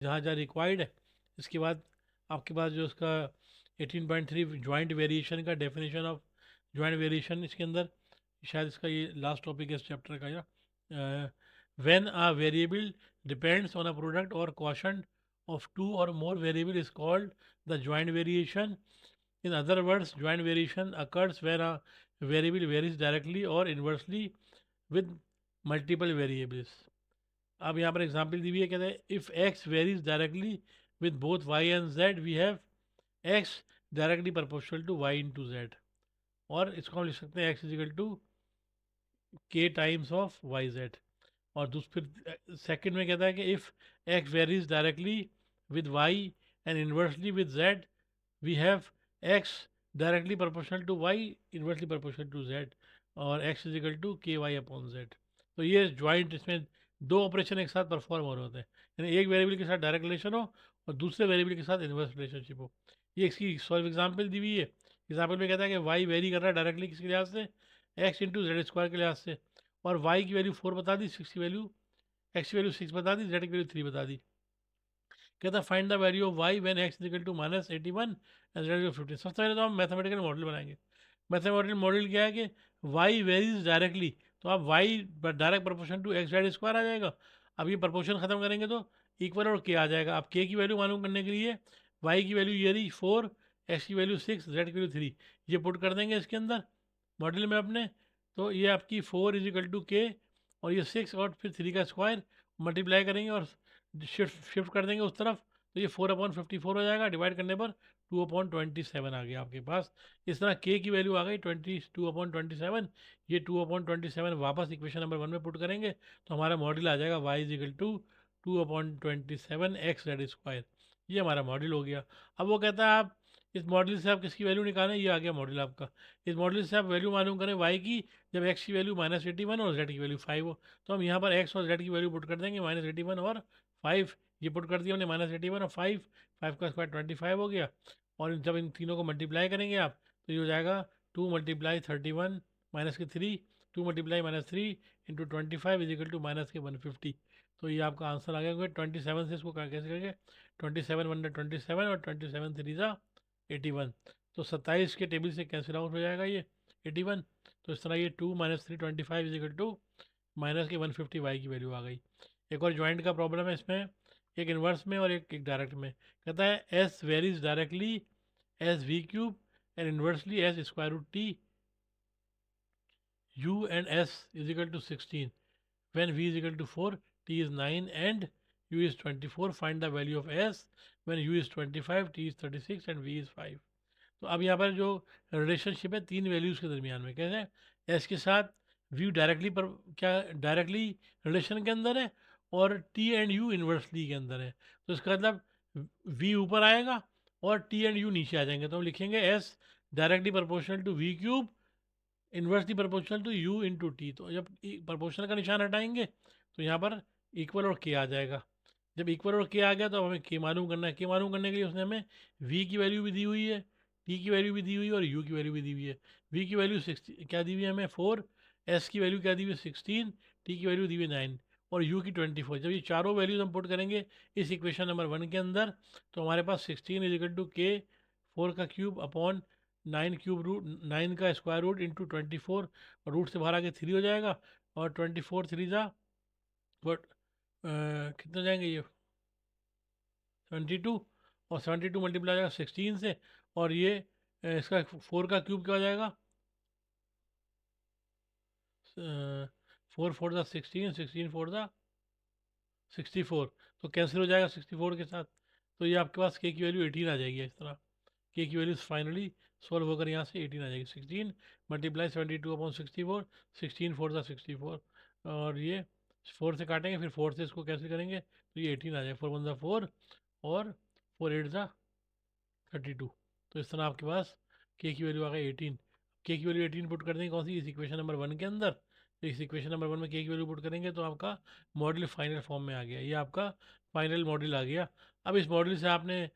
जहाँ जहाँ रिक्वायर्ड है। इसके बाद आपके पास जो उसका 18.3 जॉइंट वेरिएशन का डेफिनेशन ऑफ जॉइंट वेरिएशन, इसके अंदर शायद इसका ये लास्ट टॉपिक है इस चैप्टर का, या when a variable depends on a product और quotient of two or more variable is called the joint variation. In other words, joint variation occurs when a variable varies directly or inversely with multiple variables. अब यहाँ पर example दी हुई है, कहते हैं if x varies directly with both y and z we have x directly proportional to y into z. और इसको हम लिख सकते हैं x is equal to k times of y z. और फिर सेकंड में कहता है कि if x varies directly with y and inversely with z we have x directly proportional to y inversely proportional to z, और x is equal to k Y upon Z. तो ये joint, इसमें दो ऑपरेशन एक साथ परफॉर्म हो रहे होते हैं, यानी एक वेरिएबल के साथ डायरेक्ट रिलेशन हो और दूसरे वेरिएबल के साथ इन्वर्स रिलेशनशिप हो। ये इसकी सॉल्व एग्जाम्पल दी हुई है। एग्जाम्पल में कहता है कि y वेरी कर रहा है डायरेक्टली किसके लिहाज से, x इंटू जेड स्क्वायर के लिहाज से, और y की वैल्यू 4 बता दी, 6 की वैल्यू, x की वैल्यू 6 बता दी, z की वैल्यू 3 बता दी। कहता find the value of y when x equal to -81 and z equal 15। सबसे पहले तो हम मैथमेटिकल मॉडल बनाएंगे। मैथमेटिकल मॉडल क्या है कि y वेरीज डायरेक्टली, तो आप y direct proportion to X Z square आ जाएगा। अब ये प्रोपोर्शन खत्म करेंगे तो इक्वल और k आ जाएगा। अब k की वैल्यू मालूम करने के लिए y की वैल्यू ये रही 4, x की वैल्यू 6, z की वैल्यू 3, ये पुट कर देंगे इसके अंदर मॉडल में अपने। तो ये आपकी 4 इजिकल टू के, और ये 6 और फिर 3 का स्क्वायर मल्टीप्लाई करेंगे और शिफ्ट शिफ्ट कर देंगे उस तरफ, तो ये 4/54 हो जाएगा। डिवाइड करने पर 2/27 आ गया आपके पास। इस तरह के की वैल्यू आ गई 22/27। ये 2/27 वापस इक्वेशन नंबर 1 में पुट करेंगे तो हमारा मॉडल आ जाएगा y is equal to 2/27 x Z square. ये हमारा मॉडल हो गया। अब वो कहता है आप इस मॉडल से आप किसकी वैल्यू निकालें, ये आ गया मॉडल आपका। इस मॉडल से आप वैल्यू मालूम करें y की, जब x की वैल्यू -81 और z की वैल्यू 5 हो। तो हम यहाँ पर x और z की वैल्यू पुट कर देंगे, -81 और 5, ये पुट कर दिया हमने, -81 और 5, 5 का स्क्वायर 25 हो गया। और जब इन तीनों को मल्टीप्लाई करेंगे आप, तो ये हो जाएगा 2 multiply 31 minus k 3, 2 multiply -3 into 25 is equal to minus k 150। तो ये आपका आंसर आ गया, क्योंकि 27 से इसको कैसे करेंगे, 27 और 27 3 ज़ा 81। तो 27 के टेबल से कैंसिल आउट हो जाएगा ये 81। तो इस तरह ये 2 - 3 25 is equal to minus k 150 Y की वैल्यू आ गई। एक और ज्वाइंट का प्रॉब्लम है इसमें, एक इन्वर्स में और एक डायरेक्ट में। कहता है s varies directly as v cube and inversely as square root t, u and s is equal to 16 when v is equal to 4, t is 9 and u is 24. Find the value of s when u is 25, t is 36 and v is 5. तो अब यहाँ पर जो relationship है तीन values के दरमियान में, कहते हैं एस के साथ व्यू डायरेक्टली पर, क्या डायरेक्टली रिलेशन के अंदर है, और टी एंड यू इन्वर्सली के अंदर है। तो इसका मतलब वी ऊपर आएगा और टी एंड यू नीचे आ जाएंगे। तो हम लिखेंगे s directly proportional to v cube inversely proportional to u into t. तो जब प्रोपोर्शनल का निशान हटाएंगे तो यहाँ पर इक्वल और के आ जाएगा। जब इक्वल और के आ गया तो हमें के मालूम करना है। के मालूम करने के लिए उसने हमें वी की वैल्यू भी दी हुई है, टी की वैल्यू भी दी हुई है और यू की वैल्यू भी दी हुई है। वी की वैल्यू 60 क्या दी हुई है हमें 4, एस की वैल्यू क्या दी हुई है 16, टी की वैल्यू दी हुई है 9 और यू की 24। जब ये चारों वैल्यूज हम पुट करेंगे इस इक्वेशन नंबर 1 के अंदर, तो हमारे पास 16 इजिकल टू के 4 का क्यूब अपॉन 9 क्यूब रूट 9 का स्क्वायर रूट इंटू 24, और रूट से बाहर आके 3 हो जाएगा, और 24 3 जा बट कितने जाएंगे ये 72, और 72 मल्टीप्लाई हो जाएगा 16 से, और ये इसका 4 का क्यूब क्या हो जाएगा, 4 4 ज़ा 16, 16 4 ज़ा 64, तो कैंसिल हो जाएगा 64 के साथ। तो ये आपके पास के की वैल्यू 18 आ जाएगी। इस तरह के की वैल्यू फाइनली सॉल्व होकर यहाँ से 18 आ जाएगी। 16 मल्टीप्लाई 72/64, 16 4 ज़ा 64, और ये 4 से काटेंगे फिर 4 से इसको कैंसिल करेंगे तो ये 18 आ जाएगा। 4 1 ज़ा 4 और 4 8 ज़ा 32। तो इस तरह आपके पास के की वैल्यू आ गई 18। के की वैल्यू 18 पुट कर देंगे कौन सी, इस इक्वेशन नंबर 1 के अंदर। तो इस इक्वेशन नंबर 1 में के की वैल्यू पुट करेंगे तो आपका मॉडल फाइनल फॉर्म में आ गया। ये आपका फाइनल मॉडल आ गया। अब इस मॉडल से आपने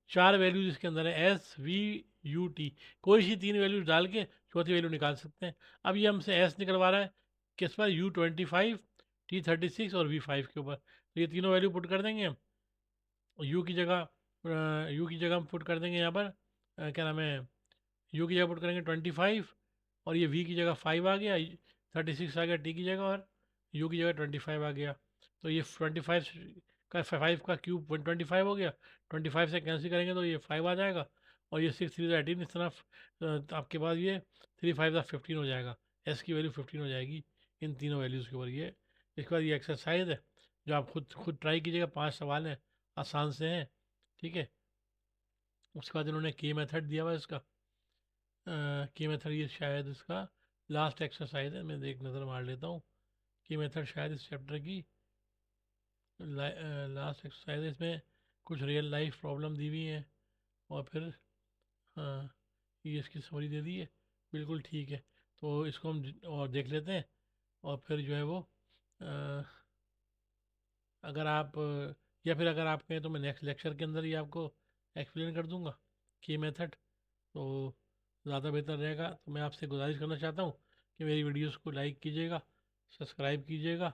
चार वैल्यूज इसके अंदर है एस वी यू टी, कोई सी तीन वैल्यूज डाल के चौथी वैल्यू निकाल सकते हैं। अब ये हमसे एस निकलवा रहा है किस पर, U25, T36 और V5 के ऊपर। तो ये तीनों वैल्यू पुट कर देंगे हम। यू की जगह हम पुट कर देंगे यहाँ पर क्या नाम है, यू की जगह पुट करेंगे 25, और ये वी की जगह 5 आ गया, 36 आ गया टी की जगह, और यू की जगह 25 आ गया। तो ये 25 का 5 का क्यूब 125 हो गया, 25 से कैंसिल करेंगे तो ये 5 आ जाएगा, और ये 6 3 18, इस तरह आपके पास ये 3 5 15 हो जाएगा। एस की वैल्यू 15 हो जाएगी इन तीनों वैल्यूज़ के ऊपर। ये इसके बाद ये एक्सरसाइज है जो आप खुद ट्राई कीजिएगा, 5 सवाल हैं, आसान से हैं, ठीक है। उसके बाद इन्होंने के मेथड दिया हुआ है इसका, की मेथड ये शायद इसका लास्ट एक्सरसाइज है, मैं एक नज़र मार लेता हूँ। की मेथड शायद इस चैप्टर की लास्ट एक्सरसाइज है। इसमें कुछ रियल लाइफ प्रॉब्लम दी हुई हैं, और फिर हाँ, ये इसकी समरी दे दी है, बिल्कुल ठीक है। तो इसको हम और देख लेते हैं, और फिर जो है वो अ, अगर आप या फिर अगर आप कहें तो मैं नेक्स्ट लेक्चर के अंदर ही आपको एक्सप्लेन कर दूंगा की मेथड, तो ज़्यादा बेहतर रहेगा। तो मैं आपसे गुजारिश करना चाहता हूँ कि मेरी वीडियोस को लाइक कीजिएगा, सब्सक्राइब कीजिएगा,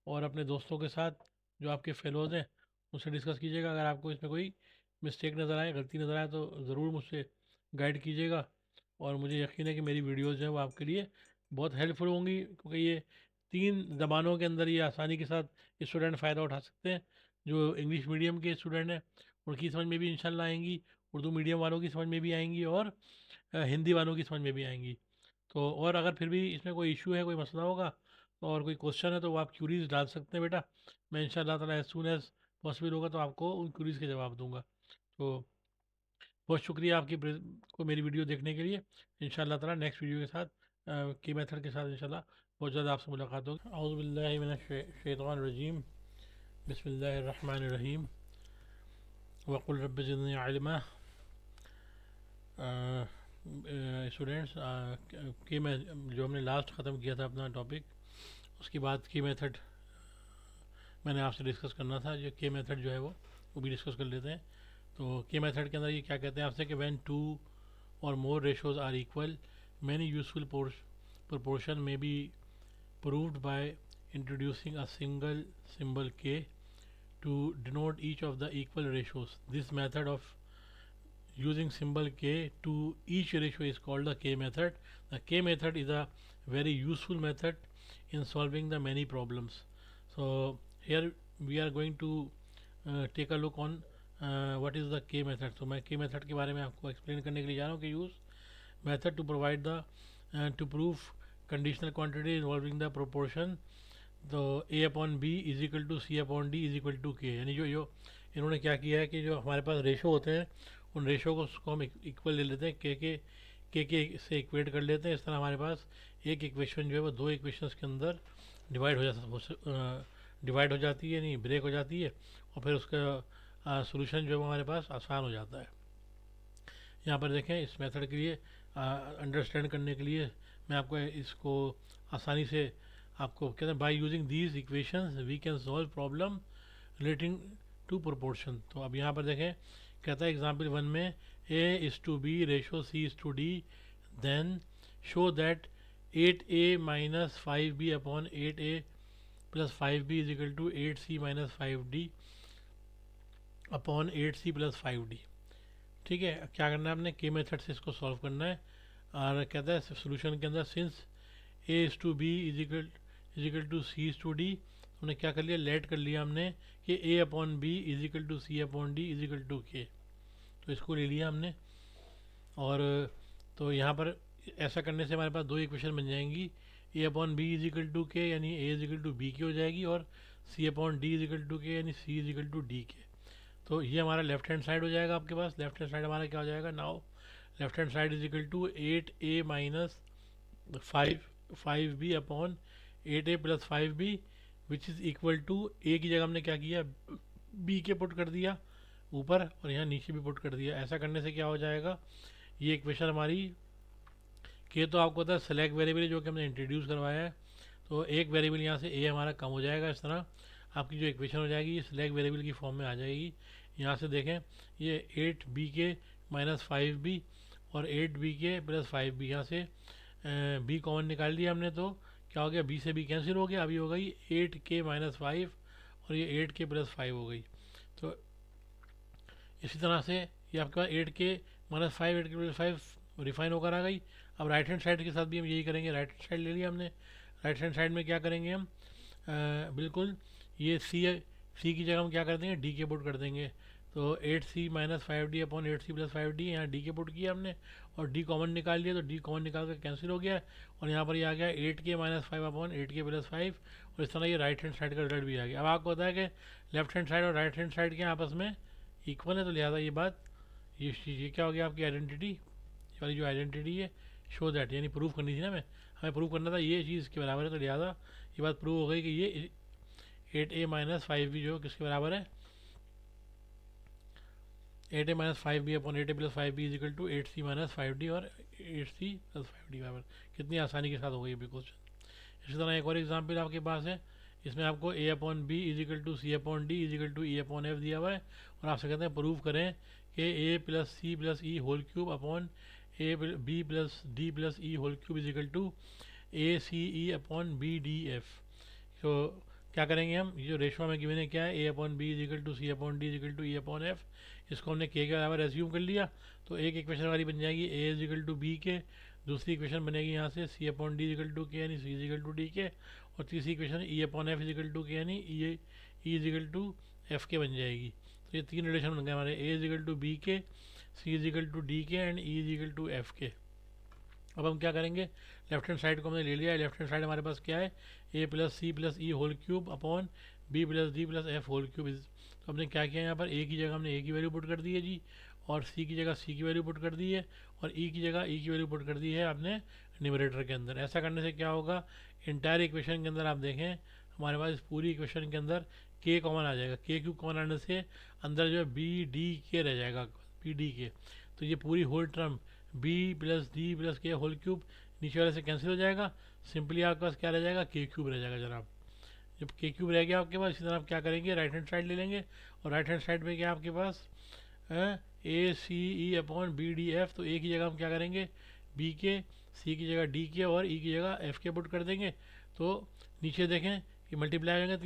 और अपने दोस्तों के साथ जो आपके फेलोज़ हैं उनसे डिस्कस कीजिएगा। अगर आपको इसमें कोई मिस्टेक नज़र आए, गलती नज़र आए, तो ज़रूर मुझसे गाइड कीजिएगा। और मुझे यकीन है कि मेरी वीडियोज़ जो है वो आपके लिए बहुत हेल्पफुल होंगी, क्योंकि ये 3 ज़बानों के अंदर ये आसानी के साथ स्टूडेंट फ़ायदा उठा सकते हैं। जो इंग्लिश मीडियम के स्टूडेंट हैं उनकी समझ में भी इंशाल्लाह आएंगी, उर्दू मीडियम वालों की समझ में भी आएंगी, और हिंदी वालों की समझ में भी आएंगी। तो और अगर फिर भी इसमें कोई इशू है, कोई मसला होगा, तो और कोई क्वेश्चन है, तो वो आप क्यूरीज डाल सकते हैं बेटा। मैं इंशाल्लाह ताला एज सून एज पॉसिबल होगा तो आपको उन क्यूरीज के जवाब दूंगा। तो बहुत शुक्रिया आपकी को मेरी वीडियो देखने के लिए। इंशाल्लाह ताला नेक्स्ट वीडियो के साथ की मेथड के साथ इंशाल्लाह बहुत ज़्यादा आपसे मुलाकात होगी। औज़ु बिल्लाहि मिनश शैतानिर रजीम, बिस्मिल्लाहिर रहमानिर रहीम, वक़ुल रब्बि ज़िदनी इल्मा। स्टूडेंट्स, कि मैं जो हमने लास्ट ख़त्म किया था अपना टॉपिक, उसके बाद की मेथड मैंने आपसे डिस्कस करना था। जो के मेथड जो है वो भी डिस्कस कर लेते हैं। तो के मेथड के अंदर ये क्या कहते हैं आपसे कि when two or more ratios are equal, many useful proportion may be proved by introducing a single symbol k to denote each of the equal ratios. This method of using symbol k to each ratio is called the k method. The k method is a very useful method in solving the many problems. So here we are going to take a look on what is the k method. So मैं k method के बारे में आपको explain करने के लिए जा रहा हूँ कि use method to provide the to prove conditional quantity involving the proportion तो a upon B is equal to C upon D is equal to के। यानी जो जो इन्होंने क्या किया है कि जो हमारे पास रेशो होते हैं उन रेशो को उसको हम इक्वल ले लेते हैं, के से इक्वेट कर लेते हैं। इस तरह हमारे पास एक इक्वेशन जो है वो दो इक्वेशंस के अंदर डिवाइड हो जाती है, नहीं ब्रेक हो जाती है, और फिर उसका सोल्यूशन जो है वो हमारे पास आसान हो जाता है। यहाँ पर देखें, इस मेथड के लिए अंडरस्टैंड करने के लिए मैं आपको इसको आसानी से आपको कहते हैं by using these equations we can solve problem relating to proportion. तो अब यहाँ पर देखें, कहता है एग्जाम्पल 1 में a is to b ratio c is to d, then show that 8a minus 5b upon 8a plus 5b is equal to 8c minus 5d upon 8c plus 5d। ठीक है, क्या करना है आपने, के मेथड से इसको सॉल्व करना है। और कहता है सोल्यूशन के अंदर since A is to B is equal to C is to D, हमने क्या कर लिया, लेट कर लिया हमने कि A upon B is equal to C upon D is equal to K. तो इसको ले लिया हमने, और तो यहाँ पर ऐसा करने से हमारे पास दो इक्वेशन बन जाएंगी। A upon B is equal to के यानी A is equal to B K हो जाएगी, और C upon D is equal to के यानी C is equal to D K. तो ये हमारा लेफ्ट हैंड साइड हो जाएगा आपके पास। लेफ्ट हैंड साइड हमारा क्या हो जाएगा, now left hand side is equal to 8a minus 5b upon 8a plus 5b which is equal to A की जगह हमने क्या किया, बी के पुट कर दिया ऊपर, और यहाँ नीचे भी पुट कर दिया। ऐसा करने से क्या हो जाएगा, ये इक्वेशन हमारी के तो आपको पता है सेलेक्ट वेरिएबल जो कि हमने इंट्रोड्यूस करवाया है, तो एक वेरिएबल यहाँ से ए हमारा कम हो जाएगा। इस तरह आपकी जो इक्वेशन हो जाएगी ये सिलेक्ट वेरिएबल की फॉर्म में आ जाएगी। यहाँ से देखें, ये 8b के माइनस 5b और 8b के प्लस 5b, यहाँ से b कॉमन निकाल दिया हमने, तो क्या हो गया, b से b कैंसिल हो गया, अभी हो गई 8k माइनस 5 और ये 8k प्लस 5 हो गई। तो इसी तरह से ये आपके पास 8k-5 8k+5 रिफाइन होकर आ गई। अब राइट हैंड साइड के साथ भी हम यही करेंगे। राइट हैंड साइड ले लिया हमने। राइट हैंड साइड में क्या करेंगे हम, बिल्कुल ये सी की जगह हम क्या कर देंगे, डी के पुट कर देंगे। तो 8c-5d/8c+5d, यहाँ डी के पुट किया हमने और डी कॉमन निकाल लिया, तो डी कॉमन निकाल कर कैंसिल हो गया और यहाँ पर ये आ गया 8k-5/8k+5। और इस तरह ये राइट हैंड साइड का रिजल्ट भी आ गया। अब आपको होता है कि लेफ्ट हैंड साइड और राइट हैंड साइड के आपस में इक्वल है, तो लिहाजा ये बात, ये क्या हो गया आपकी आइडेंटिटी वाली जो आइडेंटिटी है, शो दैट, यानी प्रूव करनी थी ना, हमें प्रूव करना था ये चीज़ इसके बराबर है, तो लिहाजा ये बात प्रूव हो गई कि ये 8a-5 भी जो किसके बराबर है, 8a-5b/8a+5b is equal to 8c-5d और 8c+5d बराबर। कितनी आसानी के साथ हो गई बिल्कुल। इसी तरह एक और एग्जाम्पल आपके पास है, इसमें आपको a/b is equal to c/d is equal to e/f दिया हुआ है और आपसे कहते हैं प्रूव करें कि a+c+e whole cube upon b+d+e whole cube is equal to ace/bdf। तो क्या करेंगे हम, ये जो रेशो में गिवन है क्या है, a/b is equal to c/d is equal to e/f, इसको हमने के बराबर एज्यूम कर लिया। तो एक इक्वेशन हमारी बन जाएगी a is equal to b k, दूसरी इक्वेशन बनेगी यहाँ से c/d इज इक्वल टू के यानी c is equal to d k, और तीसरी equation e/f is equal to के यानी e is equal to f k बन जाएगी। तो ये तीन रिलेशन बन गए हमारे, a is equal to b k, c is equal to d k and e is equal to f k. अब हम क्या करेंगे, लेफ्ट हैंड साइड को हमने ले लिया है। लेफ्ट हैंड साइड हमारे पास क्या है, a+c+e whole cube upon b+d+f whole cube. तो हमने क्या किया, यहाँ पर a की जगह हमने a की वैल्यू पुट कर दी है जी, और c की जगह c की वैल्यू पुट कर दी है, और e की जगह e की वैल्यू पुट कर दी है आपने न्यूमरेटर के अंदर। ऐसा करने से क्या होगा, इंटायर इक्वेशन के अंदर आप देखें हमारे पास इस पूरी इक्वेशन के अंदर k कॉमन आ जाएगा। k क्यूब कॉमन आने से अंदर जो है b/d/k रह जाएगा, b/d/k। तो ये पूरी whole term b+d+k whole cube नीचे वाले से कैंसिल हो जाएगा, सिंपली आपके पास क्या रह जाएगा, k क्यूब रह जाएगा जनाब। जब k क्यूब रह गया आपके पास, इसी तरह आप क्या करेंगे, राइट हैंड साइड ले लेंगे और राइट हैंड साइड में क्या आपके पास ace/bdf। तो a की जगह हम क्या करेंगे, b के, c की जगह d के और e की जगह f के पुट कर देंगे। तो नीचे देखें कि मल्टीप्लाई हो जाएगा, तो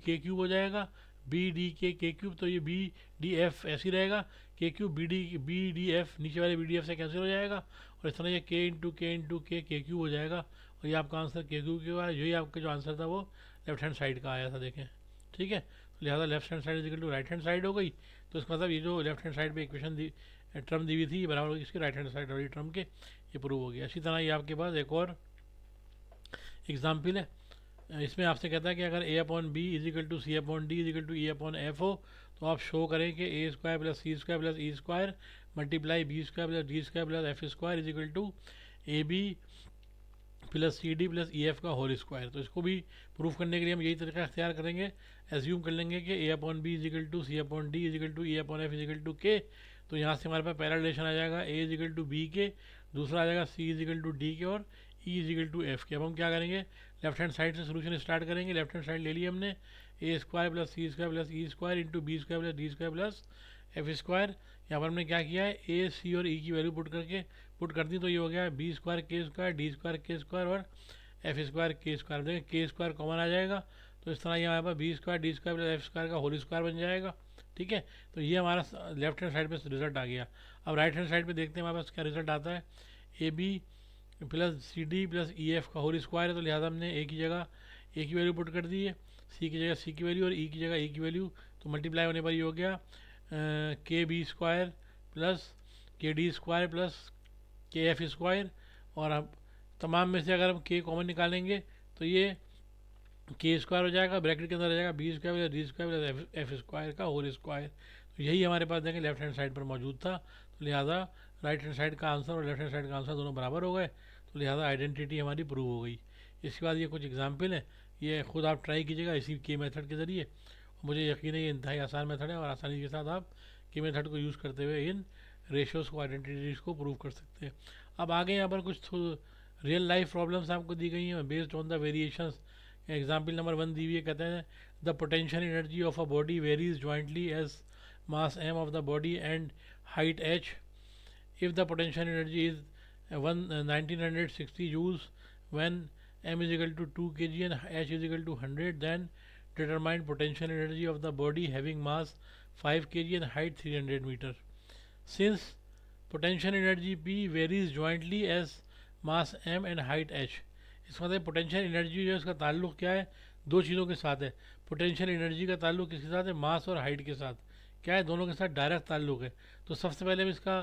k क्यूब हो जाएगा, b/d/k k क्यूब, तो ये b/d/f ऐसे ही रहेगा, k क्यूब b/d/f नीचे वाले b/d/f से कैंसिल हो जाएगा, और इस तरह ये k क्यूब हो जाएगा। और ये आपका आंसर k क्यूब के बाद यही आपका जो आंसर था वो लेफ्ट हैंड साइड का आया था, देखें, ठीक है। तो लिहाजा left hand side equal to right hand side हो गई। तो इसका मतलब ये जो लेफ्ट हैंड साइड पे इक्वेशन दी टर्म दी हुई थी, ये बराबर होगी इसके राइट हैंड साइड वाली टर्म के, ये प्रूव हो गया। इसी तरह ये आपके पास एक और एग्जाम्पल है, इसमें आपसे कहता है कि अगर a/b is equal to c/d is equal to e/f हो, तो आप शो करें कि a² + c² + e² multiply b² + d² + f² is equal to ab+cd+ef का होल स्क्वायर। तो इसको भी प्रूफ करने के लिए हम यही तरीका अख्तियार करेंगे, एज्यूम कर लेंगे कि a/b is equal to c/d is equal to e/f is equal to k। तो यहाँ से हमारे पास पहला रिलेशन आ जाएगा a is equal to b k, दूसरा आ जाएगा c is equal to d k और e is equal to f k. अब हम क्या करेंगे, लेफ्ट हैंड साइड से सोल्यूशन स्टार्ट करेंगे। लेफ्ट हैंड साइड ले लिया हमने, a² + c² + e² b² + d² + f²। यहाँ पर हमने क्या किया है, a c और e की वैल्यू पुट कर दी, तो ये हो गया b² k² d² k² और f² k²। देखिए k² कॉमन आ जाएगा, तो इस तरह ये हमारे पास b² d² + f² का होल स्क्वायर बन जाएगा, ठीक है। तो ये हमारा लेफ्ट हैंड साइड पे रिजल्ट आ गया। अब राइट हैंड साइड पे देखते हैं हमारे पास क्या रिजल्ट आता है, ab+cd+ef का होल स्क्वायर है, तो लिहाजा हमने a की जगह a की वैल्यू पुट कर दी है, c की जगह c की वैल्यू और e की जगह e की वैल्यू। तो मल्टीप्लाई होने पर ये हो गया kb² + kd² + kf²। और अब तमाम में से अगर हम k कॉमन निकालेंगे तो ये k² हो जाएगा, ब्रैकेट के अंदर आ जाएगा b² + d² + f² का होल स्क्वायर। तो यही हमारे पास देखें लेफ्ट हैंड साइड पर मौजूद था। तो लिहाजा राइट हैंड साइड का आंसर और लेफ्ट हैंड साइड का आंसर दोनों बराबर हो गए, तो लिहाजा आइडेंटिटी हमारी प्रूव हो गई। इसके बाद ये कुछ एग्जाम्पल है, ये खुद आप ट्राई कीजिएगा इसी के मेथड के ज़रिए। मुझे यकीन है ये इंतहाई आसान मेथड है और आसानी के साथ आप के मेथड को यूज़ करते हुए इन रेशियोज़ को, आइडेंटिटीज़ को प्रूव कर सकते हैं। अब आगे यहाँ पर कुछ रियल लाइफ प्रॉब्लम्स आपको दी गई हैं based on the variations. Example number 1 दी हुई है, कहते हैं the potential energy of a body varies jointly as mass m of the body and height h। if the potential energy is 1960 joules when m is equal to 2 kg and h is equal to 100, then determine potential energy of the body having mass 5 kg and height 300 meter. Since potential energy P varies jointly as mass m and height h. इसका मतलब potential energy जो है उसका ताल्लुक क्या है, दो चीज़ों के साथ है. पोटेंशियल एनर्जी का ताल्लुक किसके साथ है, मास और हाइट के साथ. क्या है, दोनों के साथ डायरेक्ट ताल्लुक है. तो सबसे पहले हम इसका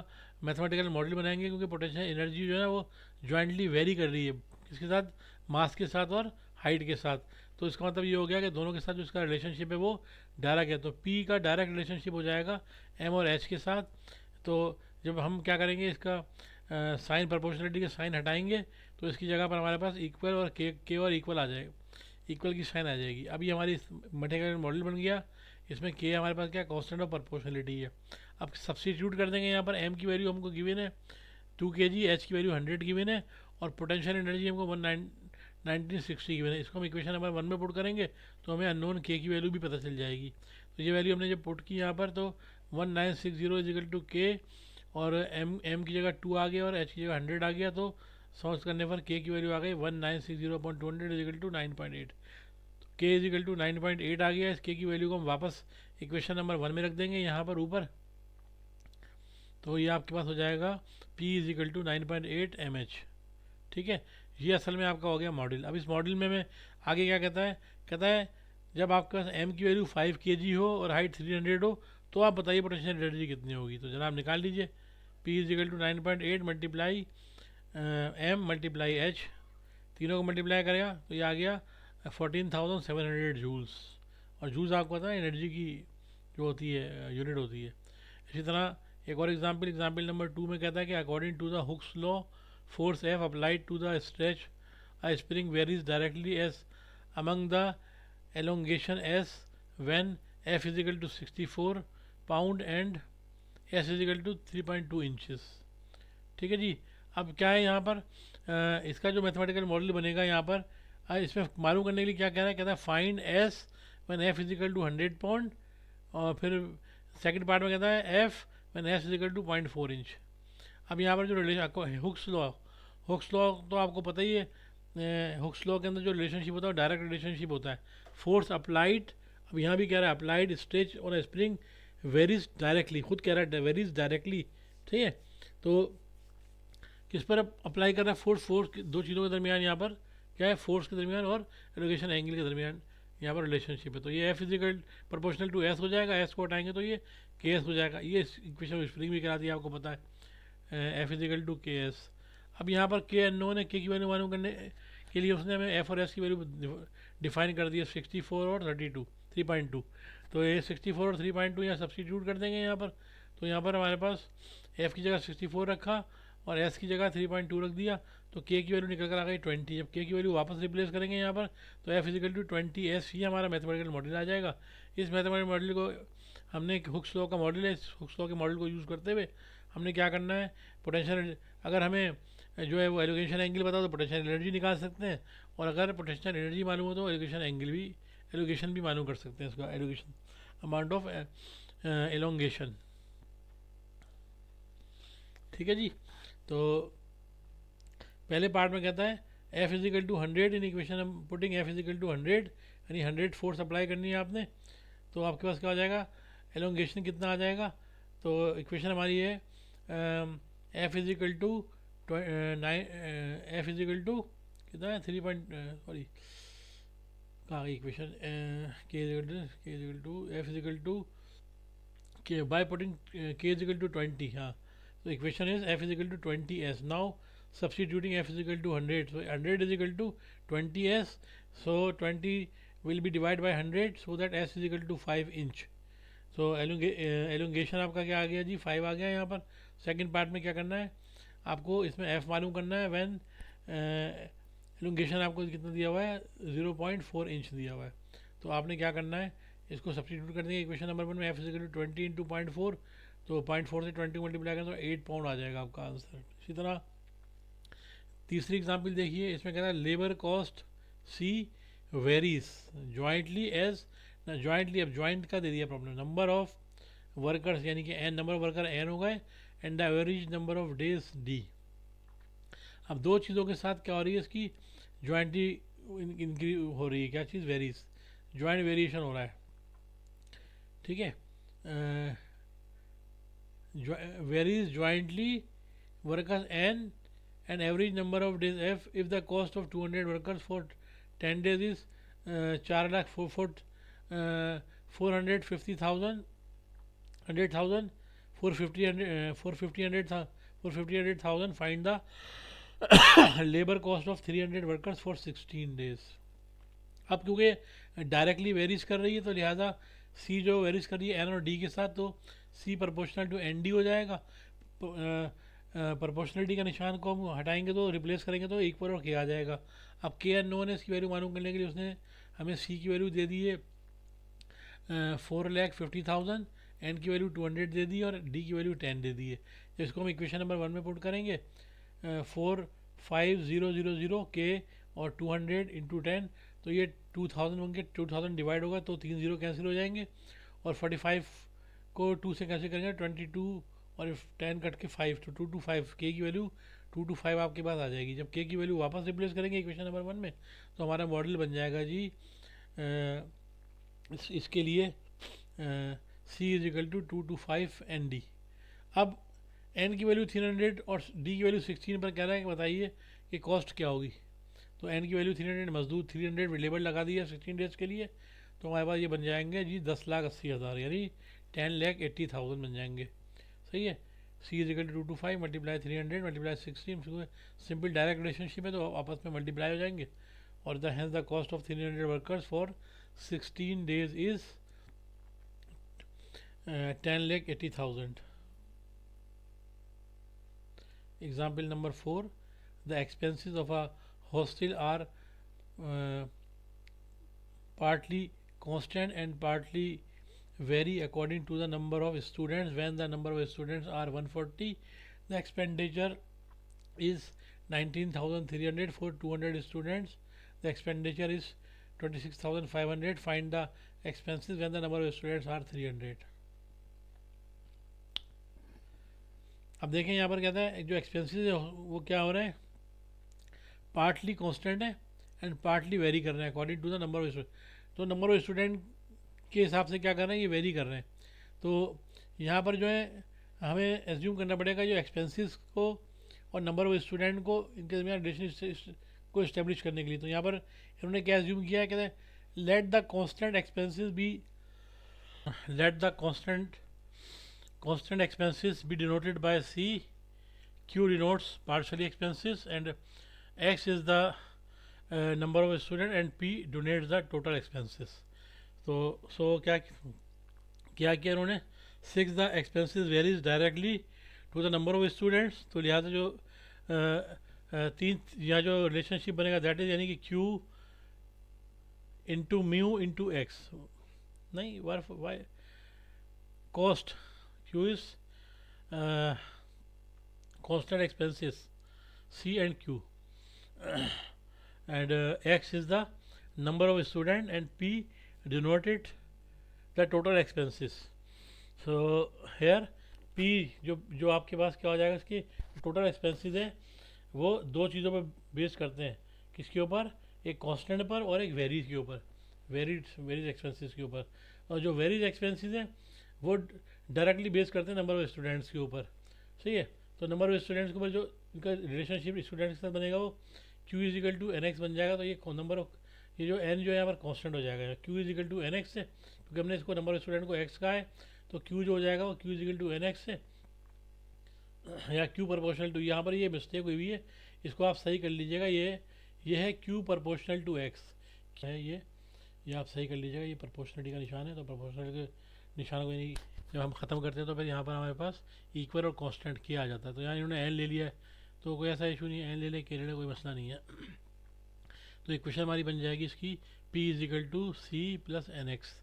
मैथमेटिकल मॉडल बनाएंगे, क्योंकि पोटेंशियल एनर्जी जो है वो ज्वाइंटली वेरी कर रही है किसके साथ, मास के साथ और हाइट के साथ. तो इसका मतलब ये हो गया कि दोनों के साथ जो इसका रिलेशनशिप है वो डायरेक्ट है. तो पी का डायरेक्ट रिलेशनशिप हो जाएगा एम और एच के साथ. तो जब हम क्या करेंगे, इसका साइन प्रोपोर्शनलिटी के साइन हटाएंगे तो इसकी जगह पर हमारे पास इक्वल और के और इक्वल आ जाएगा, इक्वल की साइन आ जाएगी. अभी हमारी मैथमेटिकल मॉडल बन गया. इसमें के हमारे पास क्या कांस्टेंट ऑफ प्रोपोर्शनलिटी है. अब सब्स्टिट्यूट कर देंगे यहाँ पर. एम की वैल्यू हमको गिवन है 2 kg, एच की वैल्यू 100 गिवन है और पोटेंशियल एनर्जी हमको 1960 गिवन है. इसको हम इक्वेशन नंबर 1 में पुट करेंगे तो हमें अननोन के की वैल्यू भी पता चल जाएगी. तो ये वैल्यू हमने जब पुट की यहाँ पर तो 1960 इज इक्वल टू के, और एम की जगह 2 आ गया और एच की जगह 100 आ गया. तो सॉल्व करने पर के की वैल्यू आ गई 1960/200 इज इक्वल टू 9.8. के इज इक्वल टू 9.8 आ गया. इस के की वैल्यू को हम वापस इक्वेशन नंबर 1 में रख देंगे यहाँ पर ऊपर. तो ये आपके पास हो जाएगा P is equal to 9.8 mH. ठीक है, ये असल में आपका हो गया मॉडल. अब इस मॉडल में मैं आगे क्या कहता है, कहता है जब आपके पास m की वैल्यू 5 kg हो और हाइट 300 हो तो आप बताइए पोटेंशियल एनर्जी कितनी होगी. तो जनाब निकाल लीजिए. P is equal to 9.8 multiply m multiply h, तीनों को मल्टीप्लाई करेगा तो ये आ गया 14,700 जूल्स. और जूल्स आपको पता है एनर्जी की जो होती है यूनिट होती है. इसी तरह एक और एग्जाम्पल नंबर 2 में कहता है कि according to the Hooke's law force F applied to the stretch a spring varies directly as among the elongation s when F is equal to 64 pound and s is equal to 3.2 inches. ठीक है जी. अब क्या है यहाँ पर इसका जो mathematical model बनेगा यहाँ पर इसमें मालूम करने के लिए क्या कह रहा है, कहता है find s when F is equal to 100 pound. और फिर सेकंड पार्ट में कहता है F when s is equal to 0.4 inch. अब यहाँ पर जो रिलेशन हुक्स लॉ तो आपको पता ही है. हुक्स लॉ के अंदर जो रिलेशनशिप होता है डायरेक्ट रिलेशनशिप होता है. फोर्स अप्लाइड, अब यहाँ भी कह रहा है अप्लाइड स्ट्रेच और स्प्रिंग वेरीज डायरेक्टली, खुद कह रहा है वेरीज डायरेक्टली. ठीक है, तो किस पर अप्लाई कर रहा है, फोर्स दो चीज़ों के दरमियान यहाँ पर क्या है, फोर्स के दरमियान और एलोकेशन एंगल के दरमियान यहाँ पर रिलेशनशिप है. तो ये F is equal proportional to s हो जाएगा. एस को हटाएंगे तो ये के एस हो जाएगा. ये इक्वेशन स्प्रिंग भी करा दिया आपको पता है, एफ इजिकल टू के एस. अब यहाँ पर के अननोन है, के की वैल्यू मालूम करने के लिए उसने हमें एफ और एस की वैल्यू डिफाइन कर दिया 64 और 3.2. तो ये 64 और 3.2 यहाँ सब्सटीट्यूट कर देंगे यहाँ पर. तो यहाँ पर हमारे पास एफ की जगह 64 रखा और एस की जगह 3.2 रख दिया. तो के की वैल्यू निकल कर आ गई 20. जब के की वैल्यू वापस रिप्लेस करेंगे यहाँ पर तो एफ इजिकल टू 20 एस ही हमारा मैथमेटिकल मॉडल आ जाएगा. इस मैथमेटिकल मॉडल को हमने हुक्स लॉ का मॉडल है, इस हुक्स लॉ के मॉडल को यूज़ करते हुए हमने क्या करना है, पोटेंशियल अगर हमें जो है वो एलोकेशन एंगल बताओ तो पोटेंशियल एनर्जी निकाल सकते हैं. और अगर पोटेंशियल एनर्जी मालूम हो तो एलोकेशन भी मालूम कर सकते हैं, इसका एलोकेशन अमाउंट ऑफ एलोंगेशन. ठीक है जी. तो पहले पार्ट में कहता है F is equal to 100 in equation हम पुटिंग एफ इजिकल टू 100 यानी 100 फोर्स अप्लाई करनी है आपने. तो आपके पास क्या हो जाएगा, एलोंगेशन कितना आ जाएगा. तो इक्वेशन हमारी है F is equal to F is equal to कितना है 3 पॉइंट सॉरी कहाँ गई equation, k is equal to F is equal to k by putting k is equal to 20. हाँ, so equation is f is equal to 20s. Now substituting f is equal to 100, so 100 is equal to 20s, so 20 will be divided by 100 so that s is equal to 5 inch. so elongation आपका क्या आ गया जी, 5 आ गया यहाँ पर. Second part में क्या करना है आपको, इसमें f मालूम करना है व्हेन elongation आपको कितना दिया हुआ है 0.4 इंच दिया हुआ है. तो आपने क्या करना है, इसको सब्सटीट्यूट कर देंगे इक्वेशन नंबर 1 में f is equal to 20 into 0.4. तो 0.4 से 20 मल्टीप्लाई करें तो 8 पाउंड आ जाएगा आपका आंसर. इसी तरह तीसरी एग्जांपल देखिए. इसमें कहता है labour cost c varies jointly as jointly, अब जॉइंट का दे दिया प्रॉब्लम, नंबर ऑफ वर्कर्स यानी कि n number of worker n हो गए and the average number of days d. अब दो चीज़ों के साथ क्या हो रही है, इसकी जॉइंटली इंक्रीज हो रही है. क्या चीज़, वेरीज, जॉइंट वेरिएशन हो रहा है. ठीक है, varies jointly workers n and average number of days f if the cost of 200 workers for 10 days is 4 lakh 450,000 100,000 450,000 find the labor cost of 300 workers for 16 days. अब क्योंकि डायरेक्टली वेरीज कर रही है तो लिहाजा सी जो वेरीज कर रही है एन और डी के साथ, तो सी प्रोपोर्शनल टू एन डी हो जाएगा. प्रोपोर्शनलिटी का निशान को हम हटाएंगे तो रिप्लेस करेंगे तो एक पर और के आ जाएगा. अब के एन नोन है, इसकी वैल्यू मालूम करने के लिए उसने हमें सी की वैल्यू दे दी है 4,50,000, एन की वैल्यू 200 दे दी और डी की वैल्यू 10 दे दी है. तो इसको हम इक्वेशन नंबर 1 में पुट करेंगे 4,50,000 के और 200 इंटू 10, तो ये 2000 होंगे. 2000 डिवाइड होगा तो 3 जीरो कैंसिल हो जाएंगे और 45 को 2 से कैंसिल करेंगे 22 और 10 कट के 5, तो 2 to 5 के की वैल्यू 2 to 5 आपके पास आ जाएगी. जब के की वैल्यू वापस रिप्लेस करेंगे इक्वेशन नंबर 1 में तो हमारा मॉडल बन जाएगा जी इसके लिए C is equal to 2 to 5 N D. अब एन की वैल्यू 300 और डी की वैल्यू 16 पर कह रहा है कि बताइए कि कॉस्ट क्या होगी. तो एन की वैल्यू 300, मजदूर 300 लेबर लगा दी है 16 डेज के लिए, तो हमारे पास ये बन जाएंगे जी 10,80,000 यानी 10,80,000 बन जाएंगे. सही है. C is equal to 2 to 5 multiply 300 multiply 16, simple direct relationship है तो आपस में मल्टीप्लाई हो जाएंगे. और the hence the cost of 300 workers for 16 days इज 10,80,000. Example number 4, the expenses of a hostel are partly constant and partly vary according to the number of students. When the number of students are 140, the expenditure is 19,300 for 200 students. The expenditure is 26,500. Find the expenses when the number of students are 300. अब देखें यहाँ पर कहता है जो expenses है वो क्या हो रहे हैं, पार्टली कांस्टेंट है एंड पार्टली वेरी कर रहे हैं according to the number of student. तो नंबर ऑफ स्टूडेंट के हिसाब से क्या कर रहे हैं, ये वेरी कर रहे हैं. तो यहाँ पर जो है हमें एज्यूम करना पड़ेगा जो एक्सपेंसेस को और नंबर ऑफ स्टूडेंट को इनके दरमियान रिलेशन को इस्टेब्लिश करने के लिए. तो यहाँ पर इन्होंने क्या एज्यूम किया है, कहते हैं let the constant expenses b let the constant expenses be denoted by C. Q denotes partially expenses and X is the number of student and P denotes the total expenses. So क्या किया उन्होंने, 6 the expenses varies directly to the number of students. तो लिहाजा जो तीन यहाँ जो relationship बनेगा दैट इज यानी कि Q into mu into x, नहीं Y cost. Q is constant expenses C and Q and X is the number of student and P denoted the total expenses. So here P जो आपके पास क्या हो जाएगा, इसकी total expenses है वो दो चीज़ों पर बेस करते हैं. किसके ऊपर, एक कांस्टेंट पर और एक वेरीज के ऊपर, वेरीज एक्सपेंसेस के ऊपर. और जो वेरीज एक्सपेंसेस हैं वो डायरेक्टली बेस करते हैं नंबर ऑफ स्टूडेंट्स के ऊपर. सही है. तो नंबर ऑफ स्टूडेंट्स के ऊपर जो इनका रिलेशनशिप स्टूडेंट्स के साथ बनेगा वो Q is equal to n x बन जाएगा. तो ये नंबर ऑफ ये जो n जो है यहाँ पर कांस्टेंट हो जाएगा. Q is equal to n x से, क्योंकि हमने इसको नंबर ऑफ स्टूडेंट को x कहा है, तो Q जो हो जाएगा वो Q is equal to n x से या Q प्रोपोर्शनल टू. यहाँ पर ये मिस्टेक हुई है, इसको आप सही कर लीजिएगा. ये है Q प्रोपोर्शनल टू x है. ये आप सही कर लीजिएगा. ये प्रोपोर्शनलिटी का निशान है, तो प्रोपोर्शनल के निशान को जब हम ख़त्म करते हैं तो फिर यहाँ पर हमारे पास इक्वल और कांस्टेंट किया आ जाता है. तो यहाँ इन्होंने एन ले लिया है तो कोई ऐसा इशू नहीं है, एन ले ले के ले ले कोई मसला नहीं है. तो इक्वेशन हमारी बन जाएगी इसकी P is equal to c plus n x.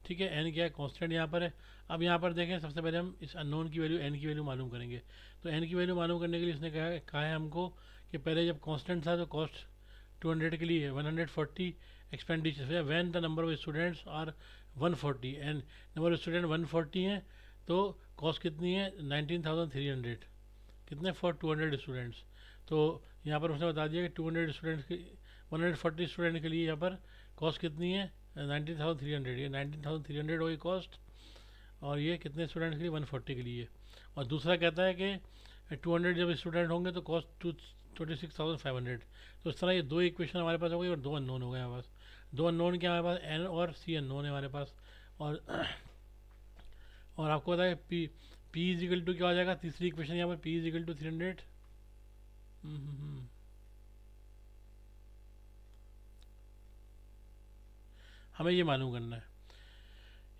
ठीक है. एन क्या है, कांस्टेंट यहाँ पर है. अब यहाँ पर देखें सबसे पहले हम इस अननोन की वैल्यू एन की वैल्यू मालूम करेंगे. तो एन की वैल्यू मालूम करने के लिए इसने कहा है हमको कि पहले जब कांस्टेंट था तो कॉस्ट 200 के लिए 140 expenditure. When the number of students are 140 and number of student 140 हैं तो कॉस्ट कितनी है 19,300. कितने फॉर 200 स्टूडेंट्स. तो यहाँ पर उसने बता दिया कि 200 स्टूडेंट्स के 140 स्टूडेंट के लिए यहाँ पर कॉस्ट कितनी है 19,300. ये 19,300 होगी कॉस्ट. और ये कितने स्टूडेंट्स के लिए, 140 के लिए। और दूसरा कहता है कि 200 जब स्टूडेंट होंगे तो कॉस्ट 26,500। तो इस तरह ये दो इक्वेशन हमारे पास हो गई और दो अननोन हो गए हमारे पास। दो अननोन क्या हमारे पास, एन और सी अननोन है हमारे पास। और और आपको पता है पी इज इक्वल टू क्या हो जाएगा, तीसरी इक्वेशन यहाँ पर, पी इज इक्वल टू 300। हमें ये मालूम करना है,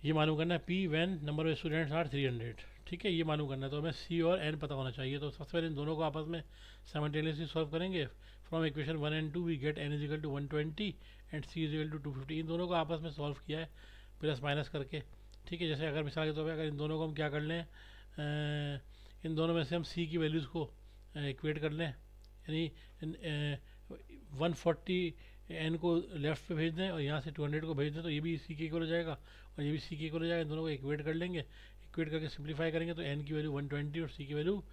ये मालूम करना है P when number of students are 300। ठीक है, ये मालूम करना है। तो हमें सी और एन पता होना चाहिए। तो सबसे पहले इन दोनों को आपस में साइमल्टेनियसली सॉल्व करेंगे। From equation 1 and 2 we get n is equal to 120 and c is equal to 250। इन दोनों को आपस में सॉल्व किया है प्लस माइनस करके। ठीक है, जैसे अगर मिसाल के तौर पर अगर इन दोनों को हम क्या कर लें, इन दोनों में से हम सी की वैल्यूज़ को इक्वेट कर लें, यानी 140 एन को लेफ्ट पे भेज दें और यहाँ से 200 को भेज दें, तो ये भी सी के इक्वल हो जाएगा और ये भी सी के इक्वल हो जाएगा। इन दोनों को इक्वेट कर लेंगे, इक्वेट करके सिंप्लीफाई करेंगे तो एन की वैल्यू 120 और सी की वैल्यू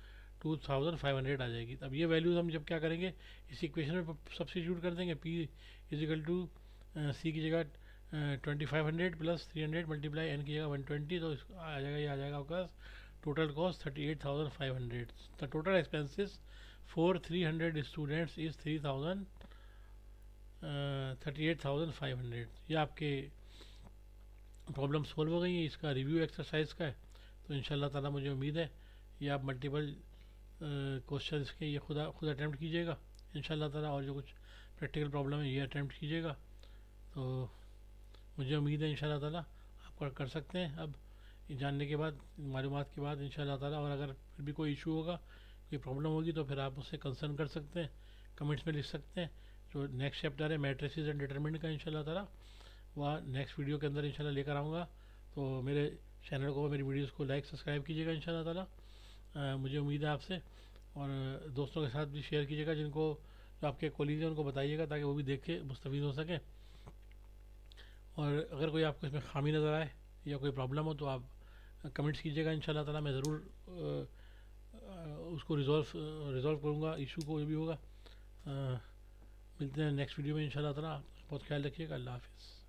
2500 आ जाएगी। अब ये वैल्यूज हम जब क्या करेंगे, इस इक्वेशन में सब्स्टिट्यूट कर देंगे। पी इज इक्वल टू सी की जगह 2500 प्लस 300 मल्टीप्लाई एन की जगह 120, तो आ जाएगा, ये आ जाएगा आपका total cost 38,500। The total expenses for 300 students is 38,500। ये आपके प्रॉब्लम सॉल्व हो गई है, इसका रिव्यू एक्सरसाइज का है। तो इंशाल्लाह ताला मुझे उम्मीद है ये आप मल्टीपल क्वेश्चन के ये खुद अटैम्प्ट कीजिएगा इंशाल्लाह ताला, और जो कुछ प्रैक्टिकल प्रॉब्लम है ये अटैम्प्ट कीजिएगा। तो मुझे उम्मीद है इंशाल्लाह ताला आप कर सकते हैं। अब ये जानने के बाद, मालूमात के बाद इंशाल्लाह ताला, और अगर फिर भी कोई इशू होगा, कोई प्रॉब्लम होगी तो फिर आप उससे कंसर्न कर सकते हैं, कमेंट्स में लिख सकते हैं। जो नेक्स्ट चैप्टर है मैट्रिसेस एंड डिटरमिनेंट का, इंशाल्लाह ताला वह नेक्स्ट वीडियो के अंदर इंशाल्लाह लेकर आऊँगा। तो मेरे चैनल को, मेरी वीडियोस को लाइक सब्सक्राइब कीजिएगा इंशाल्लाह ताला। मुझे उम्मीद है आपसे, और दोस्तों के साथ भी शेयर कीजिएगा, जिनको जो आपके कोलीग हैं उनको बताइएगा ताकि वो भी देख के मुस्तफ़ीद हो सकें। और अगर कोई आपको इसमें खामी नज़र आए या कोई प्रॉब्लम हो तो आप कमेंट्स कीजिएगा इंशाल्लाह ताला। मैं ज़रूर उसको रिज़ॉल्व करूँगा, इशू को जो भी होगा। मिलते हैं नेक्स्ट वीडियो में इंशाल्लाह ताला। बहुत ख्याल रखिएगा। अल्लाह हाफिज़।